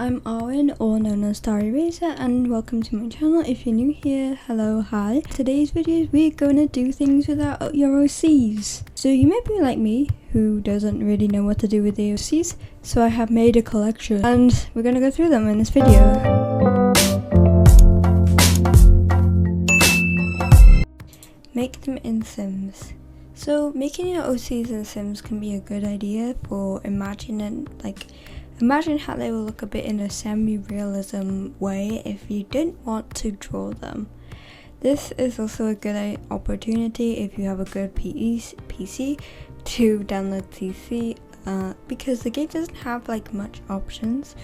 I'm Arwen, or known as Starry Razor, and welcome to my channel. If you're new here, hello, hi. Today's video, we're gonna do things without your OCs. So you may be like me, who doesn't really know what to do with the OCs, so I have made a collection, and we're gonna go through them in this video. Make them in Sims. So making your OCs in Sims can be a good idea for imagine how they will look a bit in a semi-realism way if you didn't want to draw them. This is also a good opportunity if you have a good PC to download CC because the game doesn't have like much options,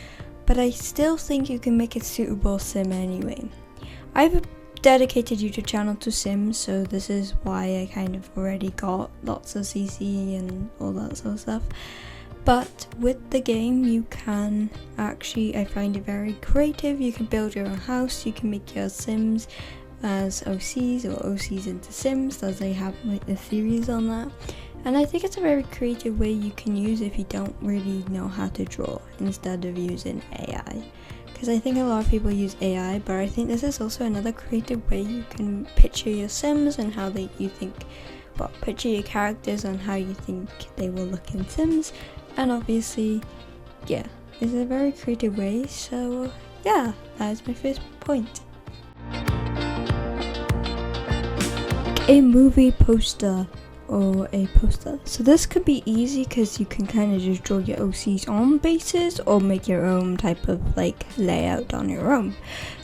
but I still think you can make a suitable sim anyway. I've dedicated YouTube channel to Sims, so this is why I kind of already got lots of CC and all that sort of stuff. But with the game, you can actually, I find it very creative. You can build your own house, you can make your Sims as OCs or OCs into Sims, as they have like a series on that. And I think it's a very creative way you can use if you don't really know how to draw instead of using AI. Because I think a lot of people use AI, but I think this is also another creative way you can picture your Sims and how picture your characters and how you think they will look in Sims. And obviously, yeah, it's a very creative way, so yeah, that is my first point. A movie poster or a poster. So this could be easy because you can kind of just draw your OCs on bases or make your own type of like layout on your own.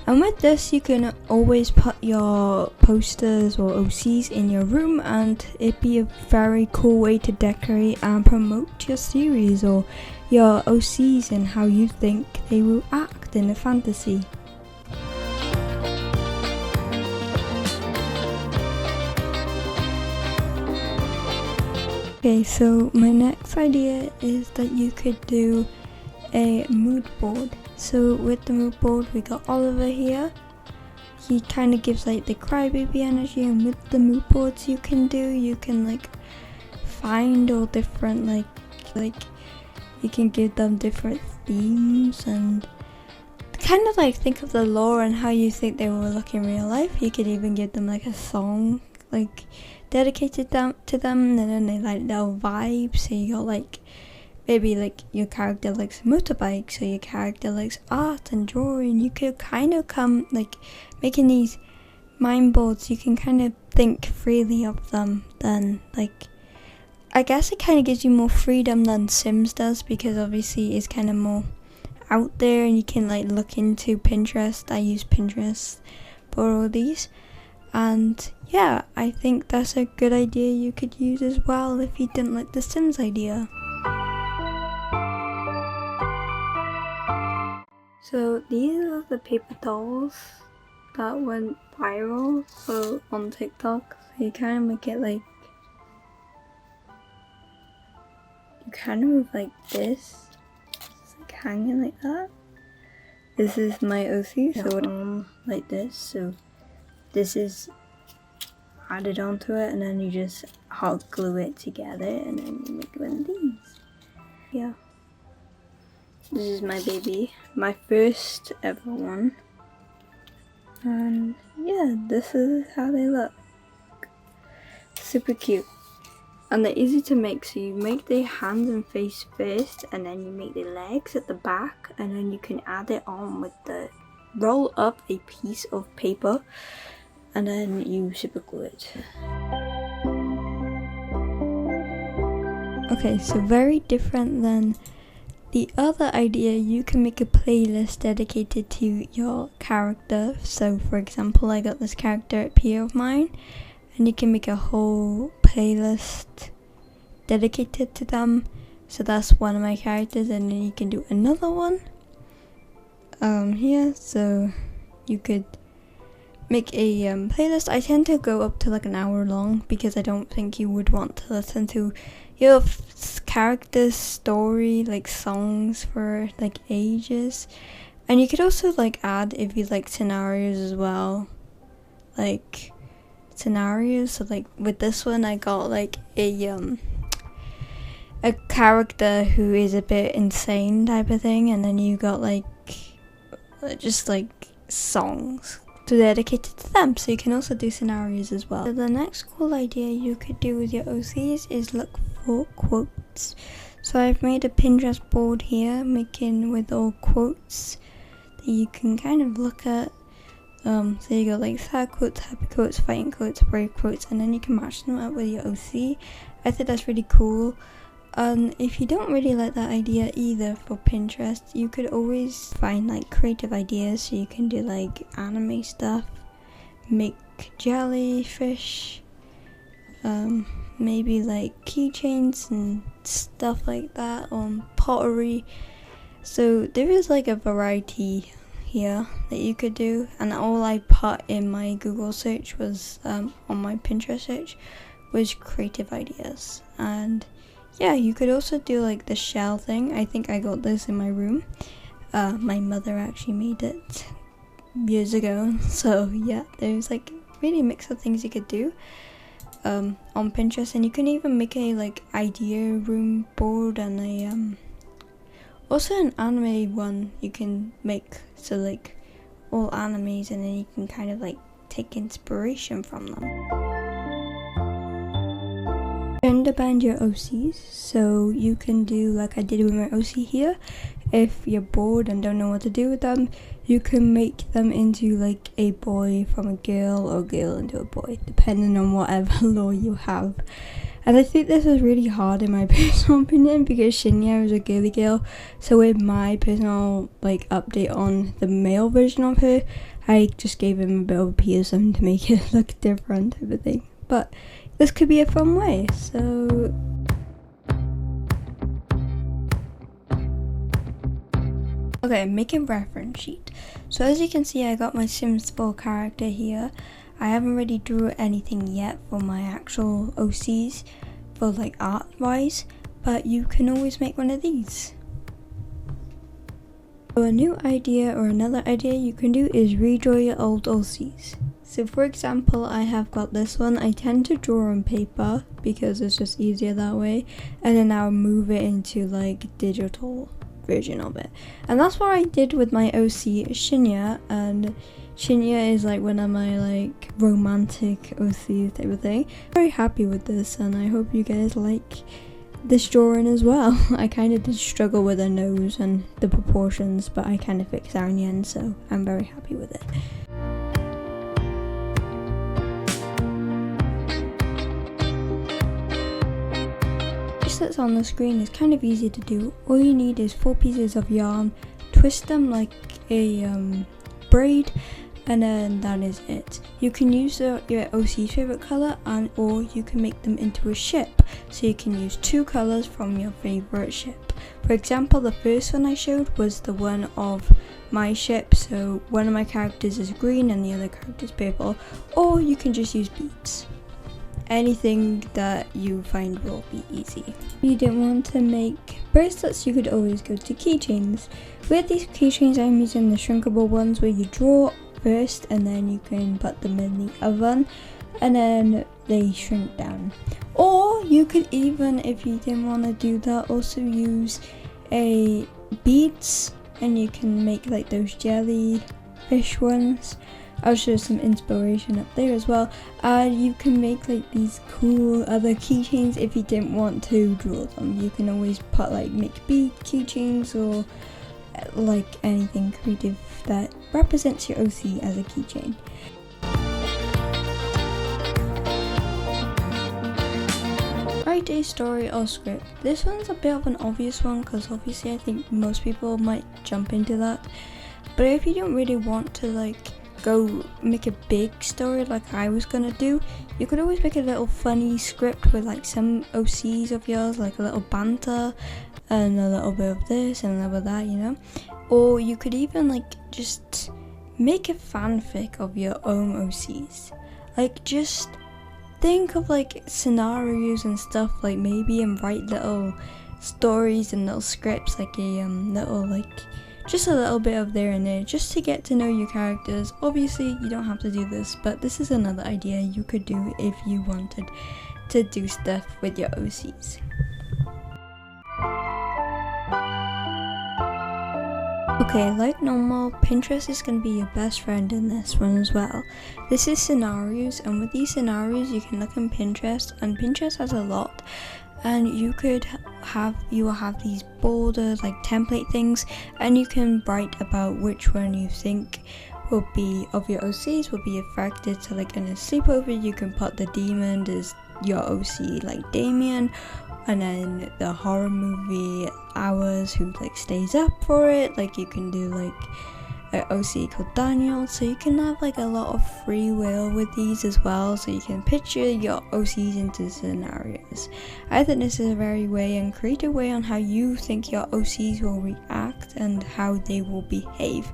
And with this, you can always put your posters or OCs in your room, and it'd be a very cool way to decorate and promote your series or your OCs and how you think they will act in a fantasy. Okay, so my next idea is that you could do a mood board. So with the mood board, we got Oliver here. He kind of gives like the crybaby energy, and with the mood boards you can like find all different like you can give them different themes and kind of like think of the lore and how you think they will look in real life. You could even give them like a song like dedicated to them, and then they like little vibes. So you got like maybe like your character likes motorbikes, or your character likes art and drawing. You could kind of come like making these mind boards, you can kind of think freely of them. Then like I guess it kind of gives you more freedom than Sims does, because obviously it's kind of more out there and you can like look into Pinterest. I use Pinterest for all these. And yeah, I think that's a good idea you could use as well if you didn't like the Sims idea. So these are the paper dolls that went viral on TikTok. So you kind of make it like, you kind of move like this. It's like hanging like that. This is my OC, so like this. So this is added onto it, and then you just hot glue it together, and then you make one of these. Yeah. This is my baby, my first ever one. And yeah, this is how they look. Super cute. And they're easy to make, so you make the hands and face first, and then you make the legs at the back, and then you can add it on with roll up a piece of paper, and then you super glue it. Okay, so very different than the other idea. You can make a playlist dedicated to your character. So for example, I got this character up here of mine, and you can make a whole playlist dedicated to them. So that's one of my characters, and then you can do another one here. So you could make a playlist. I tend to go up to like an hour long, because I don't think you would want to listen to your character's story, like songs, for like ages. And you could also like add, if you like, scenarios as well, like scenarios. So like with this one, I got like a character who is a bit insane type of thing, and then you got like just like songs dedicated to them, so you can also do scenarios as well. So the next cool idea you could do with your OCs is look for quotes. So I've made a Pinterest board here, making with all quotes that you can kind of look at. So you got like sad quotes, happy quotes, fighting quotes, brave quotes, and then you can match them up with your OC. I think that's really cool. If you don't really like that idea either for Pinterest, you could always find like creative ideas. So you can do like anime stuff, make jellyfish, maybe like keychains and stuff like that, on pottery. So there is like a variety here that you could do, and all I put in my Google search was on my Pinterest search was creative ideas. And yeah, you could also do like the shell thing. I think I got this in my room. My mother actually made it years ago. So yeah, there's like really a mix of things you could do on Pinterest, and you can even make a like idea room board and a also an anime one you can make. So like all animes, and then you can kind of like take inspiration from them. Gender band your OCs, so you can do like I did with my OC here. If you're bored and don't know what to do with them, you can make them into like a boy from a girl, or girl into a boy, depending on whatever law you have. And I think this was really hard in my personal opinion, because Shinya is a girly girl, so with my personal like update on the male version of her, I just gave him a bit of a piercing to make it look different type of thing. But this could be a fun way. So okay, make a reference sheet. So as you can see, I got my Sims 4 character here. I haven't really drew anything yet for my actual OCs for like art wise, but you can always make one of these. So a new idea or another idea you can do is redraw your old OCs. So for example, I have got this one. I tend to draw on paper because it's just easier that way, and then I'll move it into like digital version of it. And that's what I did with my OC Shinya, and Shinya is like one of my like romantic OCs type of thing. I'm very happy with this, and I hope you guys like this drawing as well. I kind of did struggle with the nose and the proportions, but I kind of fixed that in the end, so I'm very happy with it. That's on the screen is kind of easy to do. All you need is 4 pieces of yarn, twist them like a braid, and then that is it. You can use your OC's favorite color, and or you can make them into a ship, so you can use 2 colors from your favorite ship. For example, the first one I showed was the one of my ship, so one of my characters is green and the other character is purple, or you can just use beads. Anything that you find will be easy. If you didn't want to make bracelets, you could always go to keychains. With these keychains, I'm using the shrinkable ones where you draw first and then you can put them in the oven and then they shrink down. Or you could even, if you didn't want to do that, also use a beads, and you can make like those jellyfish ones. I'll show some inspiration up there as well. You can make like these cool other keychains if you didn't want to draw them. You can always put like make bead keychains, or like anything creative that represents your OC as a keychain. Write a story or script. This one's a bit of an obvious one, because obviously I think most people might jump into that. But if you don't really want to like go make a big story like I was gonna do, you could always make a little funny script with like some OCs of yours, like a little banter and a little bit of this and a little bit of that, you know. Or you could even like just make a fanfic of your own OCs. Like just think of like scenarios and stuff, like maybe, and write little stories and little scripts, like a little like just a little bit of there and there, just to get to know your characters. Obviously you don't have to do this, but this is another idea you could do if you wanted to do stuff with your OCs. Okay, like normal, Pinterest is going to be your best friend in this one as well. This is scenarios, and with these scenarios you can look in Pinterest, and Pinterest has a lot, and you will have these borders, like template things, and you can write about which one you think will be of your OCs will be affected. So like in a sleepover you can put the demon as your OC, like Damien, and then the horror movie Hours who like stays up for it, like you can do like an OC called Daniel, so you can have like a lot of free will with these as well, so you can picture your OCs into scenarios. I think this is a very creative way on how you think your OCs will react and how they will behave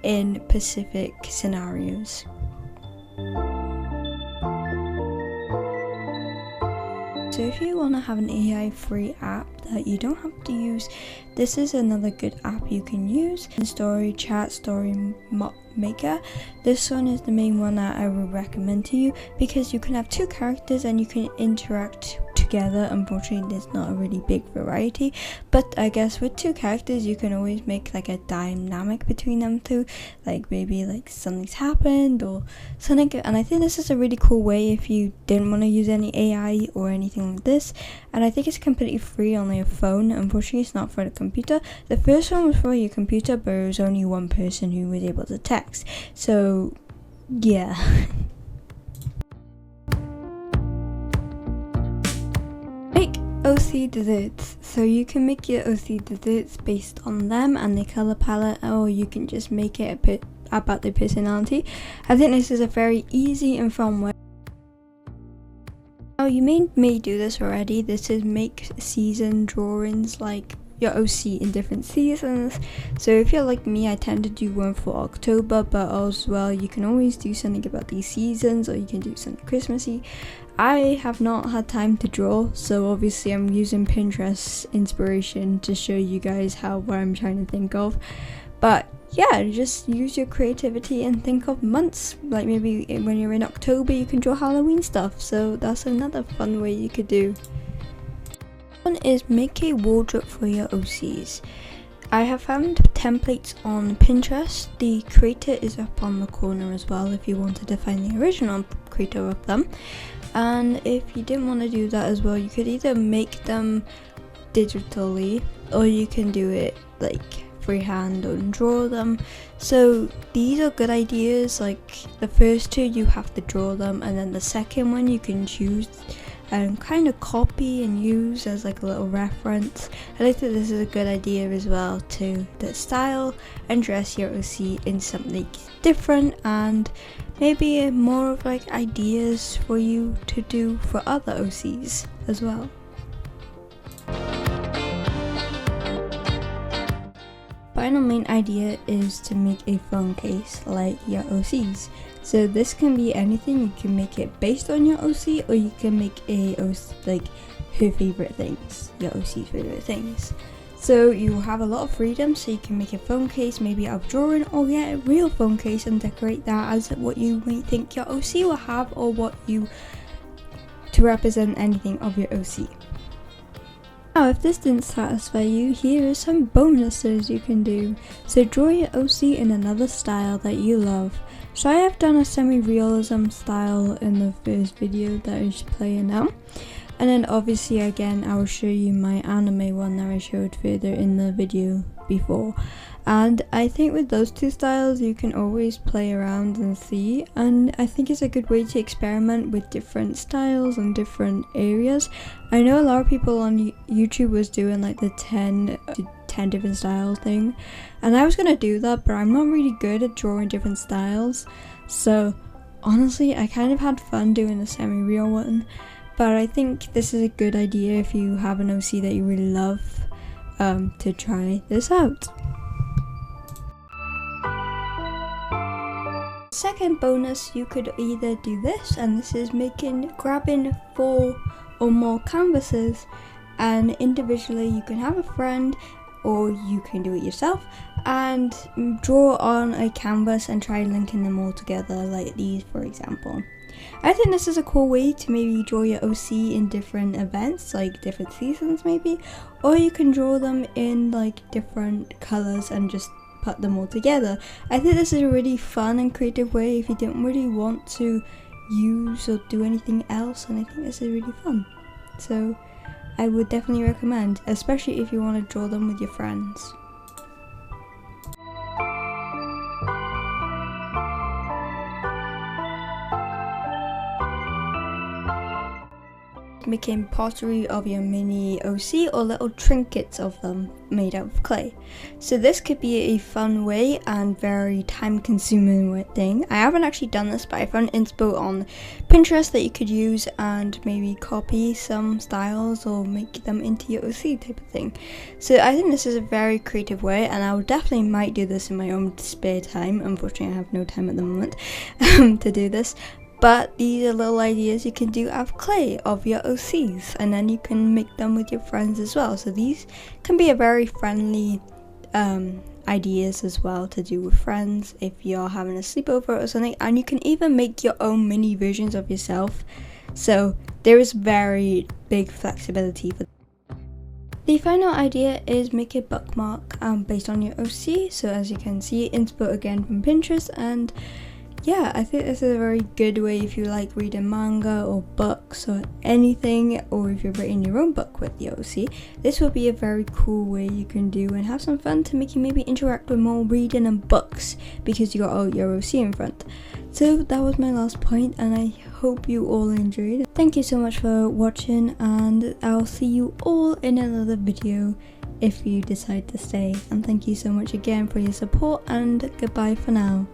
in specific scenarios. So if you want to have an AI free app that you don't have to use, this is another good app you can use. Story Chat Story Maker. This one is the main one that I would recommend to you, because you can have two characters and you can interact together. Unfortunately there's not a really big variety, but I guess with two characters you can always make like a dynamic between them two, like maybe like something's happened or something. And I think this is a really cool way if you didn't want to use any AI or anything like this, and I think it's completely free on your phone. Unfortunately it's not for the computer. The first one was for your computer, but it was only one person who was able to text, so yeah. OC desserts. So you can make your OC desserts based on them and the color palette, or you can just make it a bit about their personality. I think this is a very easy and fun way. Now you may do this already. This is make season drawings, like your OC in different seasons. So if you're like me, I tend to do one for October, but as well you can always do something about these seasons, or you can do something Christmassy. I have not had time to draw, so obviously I'm using Pinterest inspiration to show you guys what I'm trying to think of. But yeah, just use your creativity and think of months, like maybe when you're in October you can draw Halloween stuff, so that's another fun way you could do. One is make a wardrobe for your OCs. I have found templates on Pinterest. The creator is up on the corner as well if you wanted to find the original creator of them. And if you didn't want to do that as well, you could either make them digitally or you can do it like freehand and draw them. So these are good ideas. Like the first two you have to draw them, and then the second one you can choose and kind of copy and use as like a little reference. And I think this is a good idea as well to style and dress your OC in something different, and maybe more of like ideas for you to do for other OCs as well. Final main idea is to make a phone case like your OCs. So this can be anything. You can make it based on your OC, or you can make a OC like her favorite things, your OC's favorite things. So you will have a lot of freedom, so you can make a phone case maybe out of drawing, or get a real phone case and decorate that as what you may think your OC will have, or what you to represent anything of your OC. Now if this didn't satisfy you, here are some bonuses you can do. So draw your OC in another style that you love. So I have done a semi-realism style in the first video that I should play now. And then obviously again I will show you my anime one that I showed further in the video before. And I think with those two styles you can always play around and see, and I think it's a good way to experiment with different styles and different areas. I know a lot of people on YouTube was doing like the 10 different styles thing, and I was gonna do that, but I'm not really good at drawing different styles. So honestly I kind of had fun doing the semi-real one. But I think this is a good idea if you have an OC that you really love, to try this out. Second bonus, you could either do this, and this is grabbing 4 or more canvases, and individually you can have a friend, or you can do it yourself and draw on a canvas and try linking them all together, like these for example. I think this is a cool way to maybe draw your OC in different events, like different seasons maybe, or you can draw them in like different colors and just put them all together. I think this is a really fun and creative way if you don't really want to use or do anything else, and I think this is really fun. So I would definitely recommend, especially if you want to draw them with your friends. Making pottery of your mini OC or little trinkets of them made out of clay. So this could be a fun way and very time consuming thing. I haven't actually done this, but I found inspo on Pinterest that you could use and maybe copy some styles or make them into your OC type of thing. So I think this is a very creative way, and I definitely might do this in my own spare time. Unfortunately, I have no time at the moment to do this. But these are little ideas you can do out of clay of your OCs, and then you can make them with your friends as well. So these can be a very friendly ideas as well to do with friends if you're having a sleepover or something, and you can even make your own mini versions of yourself. So there is very big flexibility for the final idea is make a bookmark based on your OC. So as you can see, inspo again from Pinterest, and yeah, I think this is a very good way if you like reading manga or books or anything, or if you're writing your own book with the OC. This will be a very cool way you can do and have some fun to make you maybe interact with more reading and books because you got all your OC in front. So that was my last point, and I hope you all enjoyed. Thank you so much for watching, and I'll see you all in another video if you decide to stay. And thank you so much again for your support, and goodbye for now.